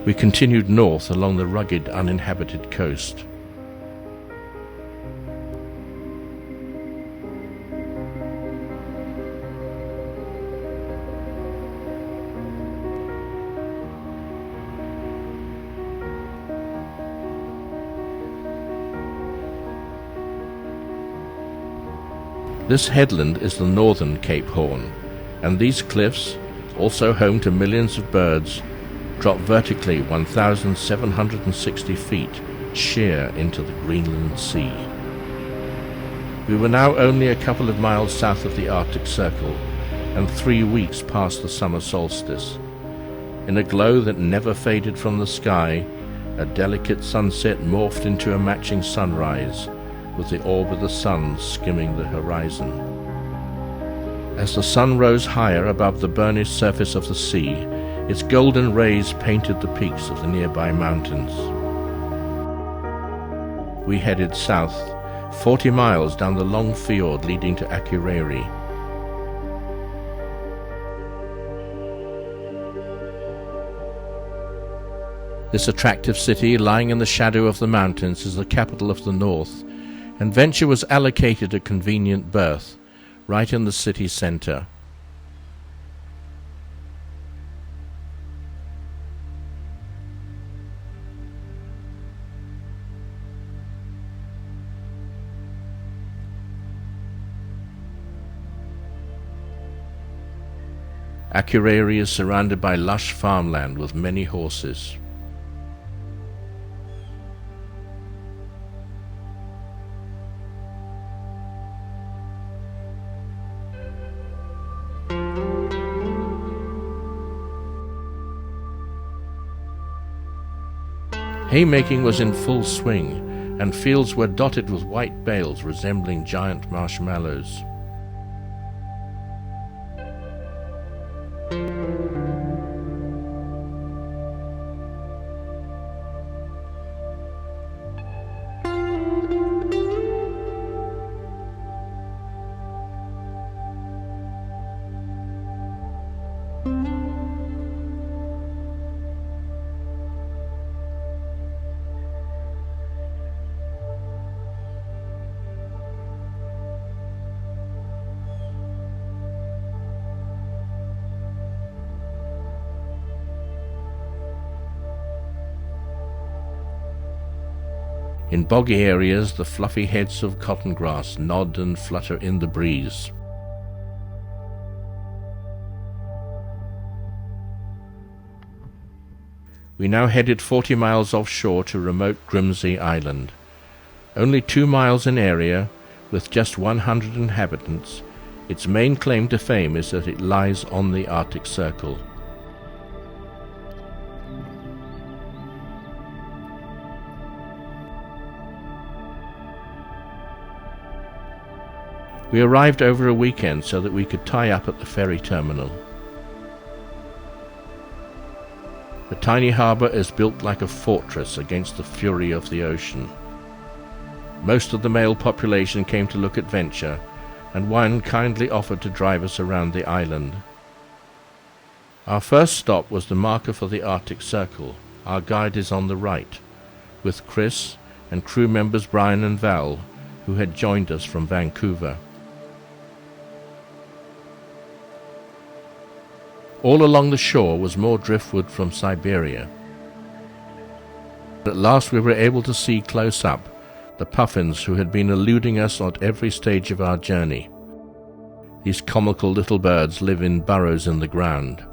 We continued north along the rugged, uninhabited coast. This headland is the northern Cape Horn, and these cliffs, also home to millions of birds, drop vertically 1,760 feet sheer into the Greenland Sea. We were now only a couple of miles south of the Arctic Circle and 3 weeks past the summer solstice. In a glow that never faded from the sky, a delicate sunset morphed into a matching sunrise, with the orb of the sun skimming the horizon. As the sun rose higher above the burnished surface of the sea, its golden rays painted the peaks of the nearby mountains. We headed south, 40 miles down the long fjord leading to Akureyri. This attractive city, lying in the shadow of the mountains, is the capital of the north, and Venture was allocated a convenient berth, right in the city centre. Akureyri is surrounded by lush farmland with many horses. Haymaking was in full swing, and fields were dotted with white bales resembling giant marshmallows. In boggy areas, the fluffy heads of cotton grass nod and flutter in the breeze. We now headed 40 miles offshore to remote Grimsey Island. Only 2 miles in area, with just 100 inhabitants, its main claim to fame is that it lies on the Arctic Circle. We arrived over a weekend so that we could tie up at the ferry terminal. The tiny harbour is built like a fortress against the fury of the ocean. Most of the male population came to look at Venture, and one kindly offered to drive us around the island. Our first stop was the marker for the Arctic Circle. Our guide is on the right, with Chris and crew members Brian and Val, who had joined us from Vancouver. All along the shore was more driftwood from Siberia. At last we were able to see close up the puffins who had been eluding us at every stage of our journey. These comical little birds live in burrows in the ground.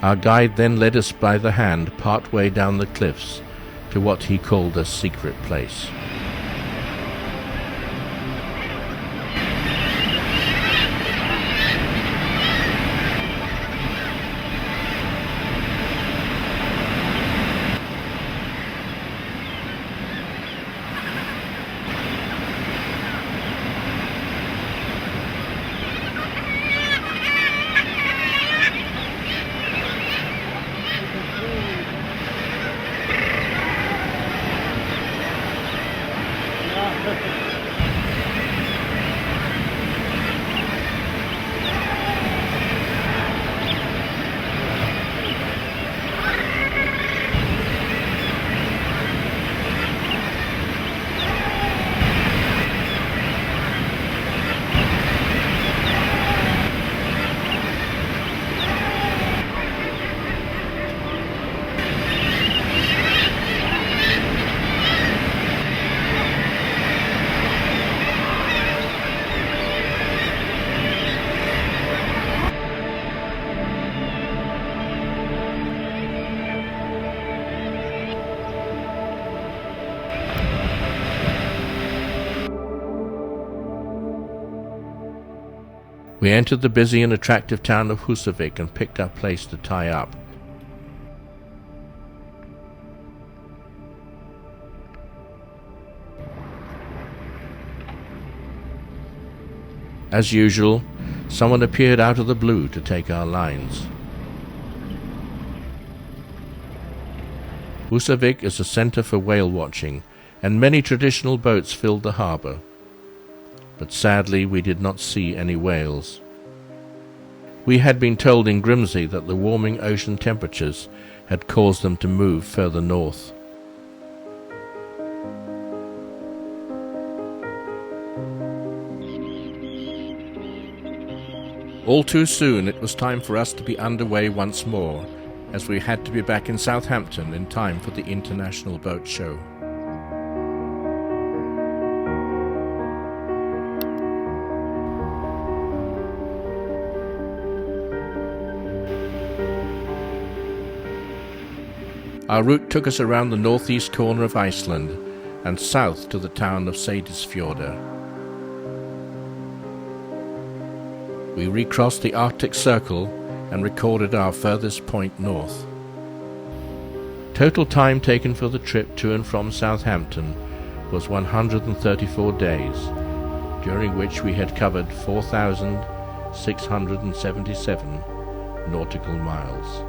Our guide then led us by the hand part way down the cliffs to what he called a secret place. We entered the busy and attractive town of Husavik and picked our place to tie up. As usual, someone appeared out of the blue to take our lines. Husavik is a centre for whale watching, and many traditional boats filled the harbour. But sadly we did not see any whales. We had been told in Grimsey that the warming ocean temperatures had caused them to move further north. All too soon it was time for us to be underway once more, as we had to be back in Southampton in time for the International Boat Show. Our route took us around the northeast corner of Iceland and south to the town of Seyðisfjörður. We recrossed the Arctic Circle and recorded our furthest point north. Total time taken for the trip to and from Southampton was 134 days, during which we had covered 4,677 nautical miles.